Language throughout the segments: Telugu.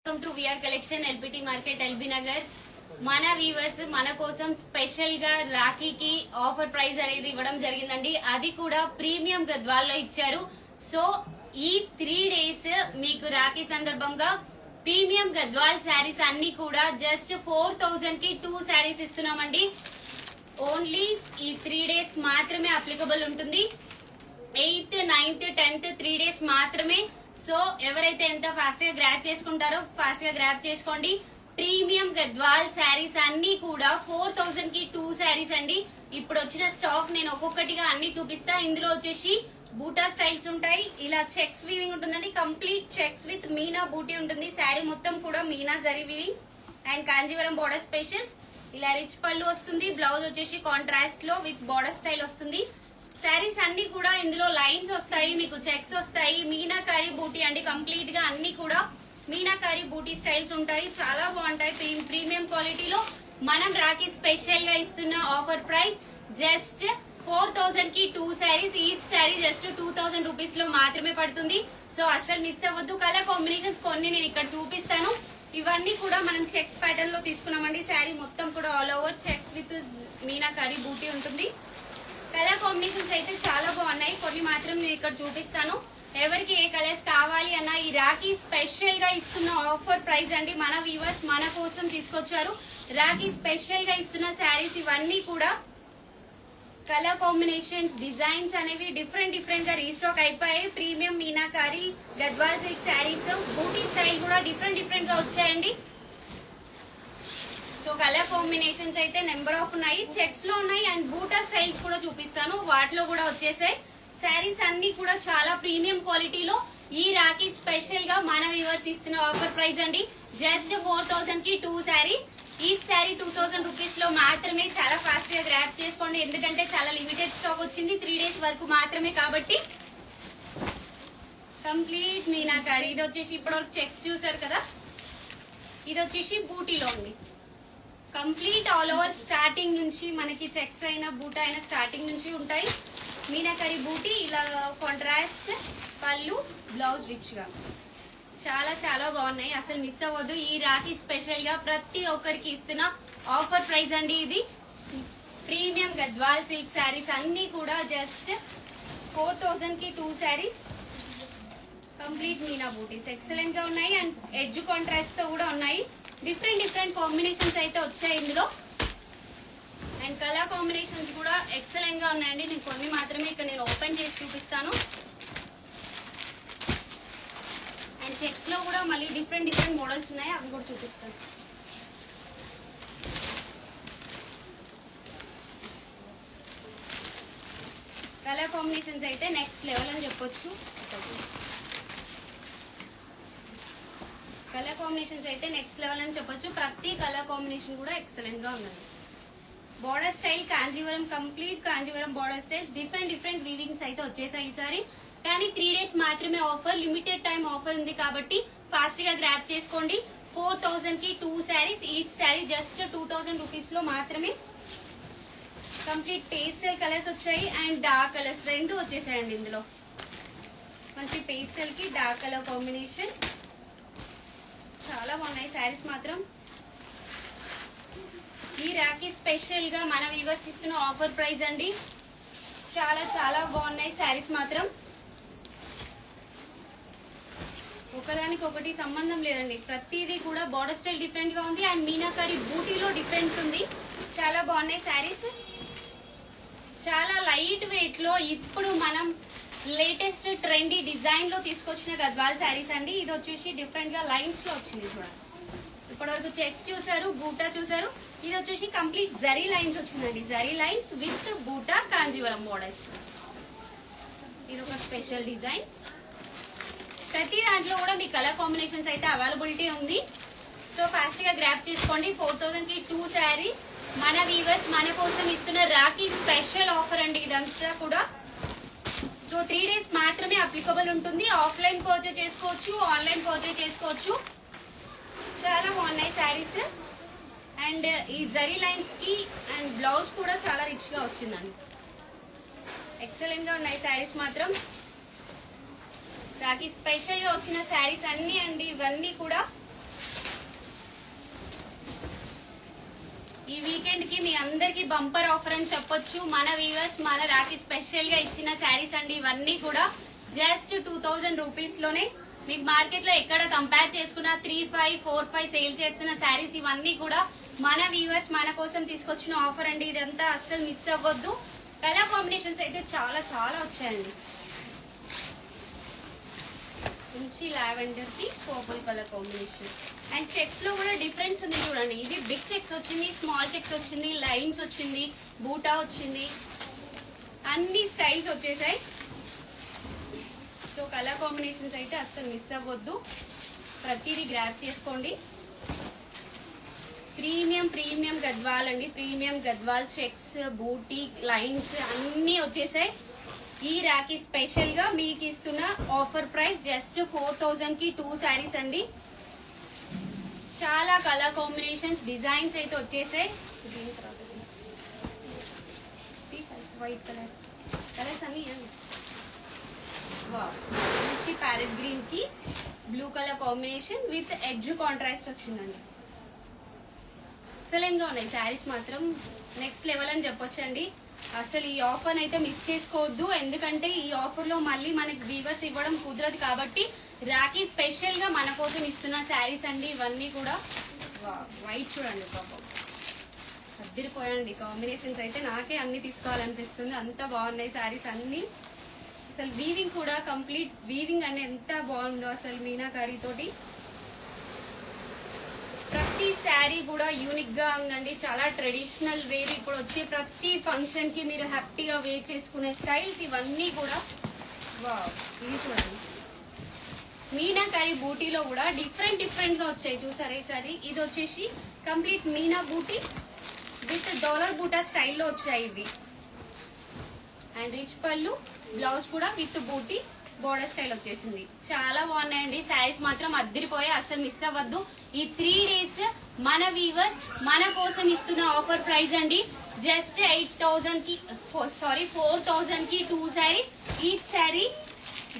Welcome to VR collection LPT market LB Nagar. మన వీవర్స్ మన కోసం స్పెషల్ గా రాఖీకి ఆఫర్ ప్రైస్ అనేది ఇవ్వడం జరిగిందండి. అది కూడా ప్రీమియం గద్వాల్లో ఇచ్చారు. సో ఈ 3 days మీకు రాఖీ సందర్భంగా ప్రీమియం గద్వాల్ శారీస్ అన్ని కూడా జస్ట్ 4000 కి 2 శారీస్ ఇస్తున్నామండి. ఓన్లీ ఈ 3 days మాత్రమే అప్లికబుల్ ఉంటుంది. 8th, 9th, 10th 3 days మాత్రమే. సో ఎవరైతే ఎంత ఫాస్ట్ గా గ్రాప్ చేసుకుంటారో ఫాస్ట్ గా గ్రాప్ చేసుకోండి. ప్రీమియం గద్వాల్ శారీస్ అన్ని కూడా 4000 కి 2 శారీస్ అండి. ఇప్పుడు వచ్చిన స్టాక్ నేను ఒక్కొక్కటిగా అన్ని చూపిస్తా. ఇందులో వచ్చేసి బూటా స్టైల్స్ ఉంటాయి. ఇలా చెక్స్ వీవింగ్ ఉంటుందండి. కంప్లీట్ చెక్స్ విత్ మీనా బూటీ ఉంటుంది. శారీ మొత్తం కూడా Meena zari weaving and Kanjeevaram border specials. ఇలా రిచ్ పళ్ళు వస్తుంది. బ్లౌజ్ వచ్చేసి కాంట్రాస్ట్ లో విత్ బోర్డర్ స్టైల్ వస్తుంది. శారీస్ అన్ని కూడా ఇందులో లైన్స్ వస్తాయి, మీకు చెక్స్ వస్తాయి. మీనాకారి బూటీ అండి. కంప్లీట్ గా అన్ని కూడా మీనాకారి బూటీ స్టైల్స్ ఉంటాయి. చాలా బాగుంటాయి. ప్రీమియం క్వాలిటీలో మనం రాఖీ స్పెషల్ గా ఇస్తున్న ఆఫర్ ప్రైస్ జస్ట్ 4000 కి 2 saris. Each sari just 2000 rupees లో మాత్రమే పడుతుంది. సో అస్సలు మిస్ అవ్వద్దు. కలర్ కాంబినేషన్స్ కొన్ని నేను ఇక్కడ చూపిస్తాను. ఇవన్నీ కూడా మనం చెక్స్ ప్యాటర్న్ లో తీసుకున్నామండి. శారీ మొత్తం కూడా all over checks with meenakari buti ఉంటుంది. కలర్ కాంబినేషన్స్ అయితే చాలా బాగున్నాయి. కొన్ని మాత్రం నేను ఇక్కడ చూపిస్తాను. ఎవరికి ఏ కలర్స్ కావాలి అన్న ఈ రాఖీ స్పెషల్ గా ఇస్తున్న ఆఫర్ ప్రైస్ అండి. మన వ్యూవర్స్ మన కోసం తీసుకొచ్చారు. రాఖీ స్పెషల్ గా ఇస్తున్న శారీస్ ఇవన్నీ కూడా కలర్ కాంబినేషన్స్ డిజైన్స్ అనేవి డిఫరెంట్ గా రీస్టాక్ అయిపోయాయి. ప్రీమియం మీనాకారి గద్వాల్ సిల్క్ శారీస్ బూటీ స్టైల్ కూడా డిఫరెంట్ గా వచ్చాయండి. సో కలర్ కాంబినేషన్స్ అయితే నెంబర్ ఆఫ్ ఉన్నాయి. చెక్స్ లో ఉన్నాయి అండ్ బూటా స్టైల్స్ కూడా చూపిస్తాను. వాటిలో కూడా వచ్చేసాయి. శారీస్ అన్ని కూడా చాలా ప్రీమియం క్వాలిటీలో ఈ రాఖీ స్పెషల్ గా మన వ్యూవర్స్ ఇస్తున్న ఆఫర్ ప్రైస్ అండి. జస్ట్ 4000 కి 2 శారీస్. ఈ శారీ 2000 రూపీస్ లో మాత్రమే. చాలా ఫాస్ట్ గా గ్రాప్ చేసుకోండి. ఎందుకంటే చాలా లిమిటెడ్ స్టాక్ వచ్చింది. 3 days వరకు మాత్రమే కాబట్టి. కంప్లీట్ మీనాకారి. ఇది వచ్చేసి ఇప్పటివరకు చెక్స్ చూసారు కదా. ఇది వచ్చేసి బూటీలో ఉంది. కంప్లీట్ ఆల్ ఓవర్ స్టార్టింగ్ నుంచి మనకి చెక్స్ అయినా బూటా అయినా స్టార్టింగ్ నుంచి ఉంటాయి. మీనాకరి బూటీ ఇలా కాంట్రాస్ట్ పళ్ళు బ్లౌజ్ రిచ్ గా చాలా బాగున్నాయి. అసలు మిస్ అవ్వద్దు. ఈ రాఖీ స్పెషల్ గా ప్రతి ఒక్కరికి ఇస్తున్న ఆఫర్ ప్రైస్ అండి. ఇది ప్రీమియం గద్వాల్ సిల్క్ శారీస్ అన్ని కూడా జస్ట్ 4000 కి 2 శారీస్. కంప్లీట్ మీనా బూటీస్ ఎక్సలెంట్ గా ఉన్నాయి అండ్ ఎడ్జ్ కాంట్రాస్ట్ తో కూడా ఉన్నాయి. డిఫరెంట్ కాంబినేషన్స్ అయితే వచ్చాయి ఇందులో. అండ్ కలర్ కాంబినేషన్స్ కూడా ఎక్సలెంట్ గా ఉన్నాయండి. నేను కొన్ని మాత్రమే ఇక్కడ నేను ఓపెన్ చేసి చూపిస్తాను. అండ్ చెక్స్ లో కూడా మళ్ళీ డిఫరెంట్ మోడల్స్ ఉన్నాయి. అవి కూడా చూపిస్తాను. కలర్ కాంబినేషన్స్ అయితే నెక్స్ట్ లెవెల్ అని చెప్పొచ్చు. కలర్ కాంబినేషన్స్ అయితే నెక్స్ట్ లెవెల్ అని చెప్పొచ్చు. ప్రతి కలర్ కాంబినేషన్ కూడా ఎక్సలెంట్ గా ఉన్నది. Border style Kanjeevaram complete Kanjeevaram border styles different weavings అయితే వచ్చేసాయి ఈసారి. కానీ 3 days మాత్రమే ఆఫర్. లిమిటెడ్ టైం ఆఫర్ ఉంది కాబట్టి ఫాస్ట్ గా గ్రాప్ చేసుకోండి. 4000 కి 2 saris. Each sari just 2000 rupees లో మాత్రమే. కంప్లీట్ పేస్టల్ కలర్స్ వచ్చాయి అండ్ డార్క్ కలర్స్ రెండు వచ్చేసాయండి. ఇందులో మంచి పేస్టల్ కి డార్క్ కలర్ కాంబినేషన్ చాలా బాగున్నాయి శారీస్ మాత్రం. ఈ రాఖీ స్పెషల్ గా మన వ్యూవర్స్ ఇస్తున్న ఆఫర్ ప్రైస్ అండి. చాలా బాగున్నాయి శారీస్ మాత్రం. ఒకదానికి ఒకటి సంబంధం లేదండి. ప్రతిదీ కూడా బోర్డర్ స్టైల్ డిఫరెంట్ గా ఉంది అండ్ మీనాకారి బూటీలో డిఫరెన్స్ ఉంది. చాలా బాగున్నాయి శారీస్. చాలా లైట్ వెయిట్ లో ఇప్పుడు మనం లేటెస్ట్ ట్రెండీ డిజైన్ లో తీసుకొచ్చిన గద్వాల్ శారీస్ అండి. ఇది వచ్చేసి డిఫరెంట్ గా లైన్స్ లో వచ్చింది చూడండి. ఇప్పటివరకు చెక్స్ చూసారు, బూటా చూసారు. ఇది వచ్చేసి కంప్లీట్ జరీ లైన్స్ వచ్చిందండి. జరీ లైన్స్ విత్ బూటా కాంజీవరం మోడల్స్. ఇది ఒక స్పెషల్ డిజైన్. ప్రతి దాంట్లో కూడా మీ కలర్ కాంబినేషన్స్ అయితే అవైలబిలిటీ ఉంది. సో ఫాస్ట్ గా గ్రాప్ చేసుకోండి. 4000 కి 2 శారీస్. మన వీవర్స్ మన కోసం ఇస్తున్న రాఖీ స్పెషల్ ఆఫర్ అండి ఇదంతా కూడా. సో 3 days మాత్రమే అప్లికబుల్ ఉంటుంది. ఆఫ్లైన్ పర్చేజ్ చేసుకోవచ్చు, ఆన్లైన్ పర్చేజ్ చేసుకోవచ్చు. చాలా బాగున్నాయి శారీస్. అండ్ ఈ జరీ లైన్స్ కి అండ్ బ్లౌజ్ కూడా చాలా రిచ్ గా వచ్చిందండి. ఎక్సలెంట్ గా ఉన్నాయి శారీస్ మాత్రం. రాఖీ స్పెషల్ గా వచ్చిన శారీస్ అన్ని అండి ఇవన్నీ కూడా అందరికి బంపర్ ఆఫర్ అని చెప్పొచ్చు. మన వ్యూవర్స్ మన రాఖీ స్పెషల్ గా ఇచ్చిన శారీస్ అండి. ఇవన్నీ కూడా జస్ట్ 2000 రూపీస్ లోనే. మీకు మార్కెట్ లో ఎక్కడ కంపేర్ చేసుకున్నా 3,500, 4,500 సేల్ చేస్తున్న శారీస్ ఇవన్నీ కూడా మన వ్యూవర్స్ మన కోసం తీసుకొచ్చిన ఆఫర్ అండి. ఇదంతా అస్సలు మిస్ అవ్వద్దు. కలర్ కాంబినేషన్స్ అయితే చాలా చాలా వచ్చాయండి. మంచి లావెండర్ కి purple colour combination and checks లో కూడా డిఫరెన్స్ ఉంది చూడండి. ఇది బిగ్ చెక్స్ వచ్చింది, స్మాల్ చెక్స్ వచ్చింది, లైన్స్ వచ్చింది, బూటా వచ్చింది, అన్ని స్టైల్స్ వచ్చేసాయి. సో కలర్ కాంబినేషన్స్ అయితే అస్సలు మిస్ అవ్వద్దు, ప్రతిదీ గ్రాప్ చేసుకోండి. ప్రీమియం గద్వాల్ అండి. ప్రీమియం గద్వాల్ చెక్స్, బూటీ, లైన్స్ అన్ని వచ్చేసాయి. ఈ రాఖీ స్పెషల్ గా మీకు ఇస్తున్న ఆఫర్ ప్రైస్ జస్ట్ 4000 కి 2 శారీస్ అండి. చాలా కలర్ కాంబినేషన్స్, డిజైన్స్ అయితే వచ్చేసాయి. వైట్ కలర్ కలర్స్ అన్ని మంచి ప్యారెట్ గ్రీన్ కి blue colour combination with edge contrast వచ్చిందండి. ఎక్సలెంట్ గా ఉన్నాయి శారీస్, మాత్రం నెక్స్ట్ లెవెల్ అని చెప్పొచ్చండి. అసలు ఈ ఆఫర్ అయితే మిస్ చేసుకోవద్దు, ఎందుకంటే ఈ ఆఫర్ లో మళ్ళీ మనకి వీవర్స్ ఇవ్వడం కుదరదు. కాబట్టి రాఖీ స్పెషల్ గా మన కోసం ఇస్తున్న శారీస్ అండి ఇవన్నీ కూడా. వైట్ చూడండి పాపం, అద్దరిపోయండి కాంబినేషన్స్ అయితే. నాకే అన్ని తీసుకోవాలనిపిస్తుంది, అంత బాగున్నాయి శారీస్ అన్ని. అసలు వీవింగ్ కూడా కంప్లీట్ వీవింగ్ అంటే ఎంత బాగుందో అసలు మీనాకారి తోటి. ప్రతి శారీ కూడా యూనిక్ గా ఉందండి, చాలా ట్రెడిషనల్ వేర్. ఇప్పుడు వచ్చే ప్రతి ఫంక్షన్ కి మీరు హ్యాపీగా వేర్ చేసుకునే స్టైల్స్ ఇవన్నీ కూడా. ఇది చూడండి, మీనాకారి బూటీలో కూడా డిఫరెంట్ గా వచ్చాయి చూసారా ఈ సారీ. ఇది వచ్చేసి complete meena buti with dollar buta స్టైల్లో వచ్చాయి ఇవి. అండ్ రిచ్ పళ్ళు, బ్లౌజ్ కూడా విత్ బూటీ బోర్డర్ స్టైల్ వచ్చేసింది. చాలా బాగున్నాయండి శారీస్, మాత్రం అద్దరిపోయి అస్సలు మిస్ అవ్వద్దు. ఈ 3 డేస్ మన వీవర్స్ మన కోసం ఇస్తున్న ఆఫర్ ప్రైస్ అండి. జస్ట్ 4000 కి 2 saris. Each sari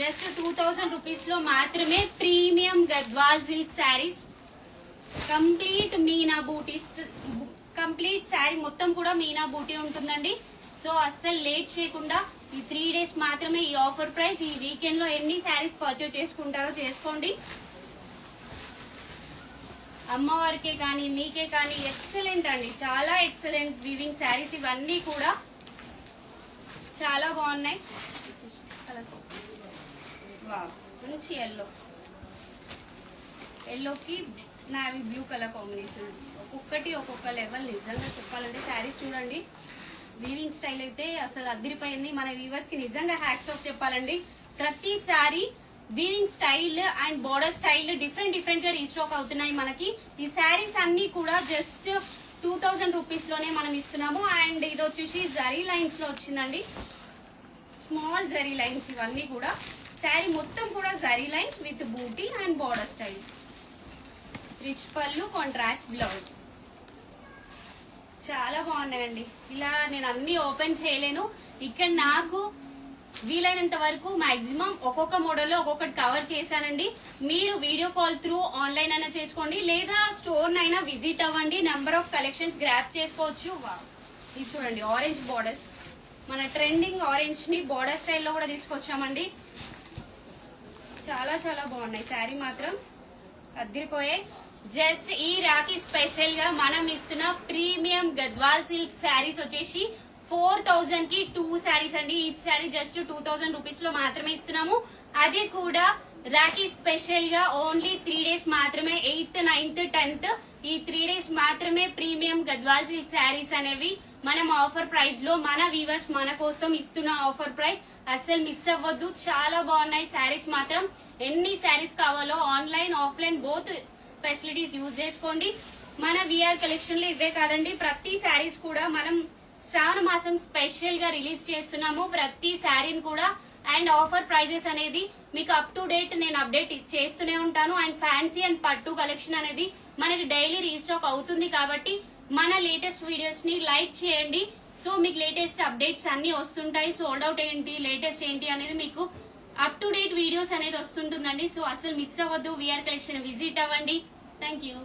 just 2000 rupees లో మాత్రమే. Premium Gadwal silk saris, complete meena buti, complete sari మొత్తం కూడా మీనా బూటీ ఉంటుందండి. సో అస్సలు లేట్ చేయకుండా ఈ 3 డేస్ మాత్రమే ఈ ఆఫర్ ప్రైస్. ఈ వీకెండ్ లో ఎన్ని శారీస్ పర్చేస్ చేసుకుంటారో చేసుకోండి. అమ్మవారికే కానీ మీకే కానీ ఎక్సలెంట్ అండి, చాలా ఎక్సలెంట్ వీవింగ్ శారీస్ ఇవన్నీ కూడా చాలా బాగున్నాయి. మంచి ఎల్లోకి నావీ బ్లూ కలర్ కాంబినేషన్. ఒక్కొక్కటి ఒక్కొక్క లెవెల్. నిజంగా చెప్పాలంటే శారీస్ చూడండి, వీవింగ్ స్టైల్ అయితే అసలు అదిరిపోయింది. మన వీవర్స్ కి నిజంగా హ్యాట్స్ ఆఫ్ చెప్పాలండి. ప్రతి sari weaving style and border style different గా రీస్టాక్ అవుతున్నాయి మనకి. ఈ శారీస్ అన్ని కూడా జస్ట్ 2000 రూపీస్ లోనే మనం ఇస్తున్నాము. అండ్ ఇది వచ్చేసి జరీ లైన్స్ లో వచ్చిందండి, స్మాల్ జరీ లైన్స్ ఇవన్నీ కూడా. శారీ మొత్తం కూడా zari lines with buti and border style. Rich పళ్ళు, కాంట్రాస్ట్ బ్లౌజ్. చాలా బాగున్నాయండి. ఇలా నేను అన్ని ఓపెన్ చేయలేను, ఇక్కడ నాకు వీలైనంత వరకు మాక్సిమం ఒక్కొక్క మోడల్లో ఒక్కొక్కటి కవర్ చేశానండి. మీరు వీడియో కాల్ త్రూ ఆన్లైన్ అయినా చేసుకోండి, లేదా స్టోర్ అయినా విజిట్ అవ్వండి. నెంబర్ ఆఫ్ కలెక్షన్స్ గ్రాప్ చేసుకోవచ్చు. ఇది చూడండి, ఆరెంజ్ బోర్డర్స్, మన ట్రెండింగ్ ఆరెంజ్ ని బోర్డర్ స్టైల్లో కూడా తీసుకొచ్చామండి. చాలా చాలా బాగున్నాయి శారీ, మాత్రం అద్దరిపోయే. జస్ట్ ఈ రాఖీ స్పెషల్ గా మనం ఇస్తున్న ప్రీమియం గద్వాల్ సిల్క్ శారీస్ వచ్చేసి 4000 కి 2 శారీస్ అండి. ఈ శారీ జస్ట్ 2000 రూపీస్ లో మాత్రమే ఇస్తున్నాము. అది కూడా రాఖీ స్పెషల్ గా ఓన్లీ 3 డేస్ మాత్రమే. 8th, 9th, 10th ఈ 3 డేస్ మాత్రమే ప్రీమియం గద్వాల్ సిల్క్ శారీస్ అనేవి మనం ఆఫర్ ప్రైస్ లో మన వీవర్స్ మన కోసం ఇస్తున్న ఆఫర్ ప్రైస్. అస్సలు మిస్ అవ్వద్దు, చాలా బాగున్నాయి శారీస్ మాత్రం. ఎన్ని శారీస్ కావాలో online offline both facilities use చేసుకోండి. మన విఆర్ కలెక్షన్ లో ఇవే కాదండి, ప్రతి శారీస్ కూడా మనం శ్రావణ మాసం స్పెషల్ గా రిలీజ్ చేస్తున్నాము ప్రతి శారీని కూడా. అండ్ ఆఫర్ ప్రైజెస్ అనేది మీకు అప్ టు డేట్ నేను అప్డేట్ చేస్తూనే ఉంటాను. అండ్ ఫ్యాన్సీ అండ్ పట్టు కలెక్షన్ అనేది మనకి డైలీ రీస్టాక్ అవుతుంది. కాబట్టి మన లేటెస్ట్ వీడియోస్ ని లైక్ చేయండి. సో మీకు లేటెస్ట్ అప్డేట్స్ అన్ని వస్తుంటాయి. సోల్డ్ అవుట్ ఏంటి, లేటెస్ట్ ఏంటి అనేది మీకు అప్ టు డేట్ వీడియోస్ అనేది వస్తుంటుందండి. సో అసలు మిస్ అవ్వద్దు, విఆర్ కలెక్షన్ విజిట్ అవ్వండి. Thank you.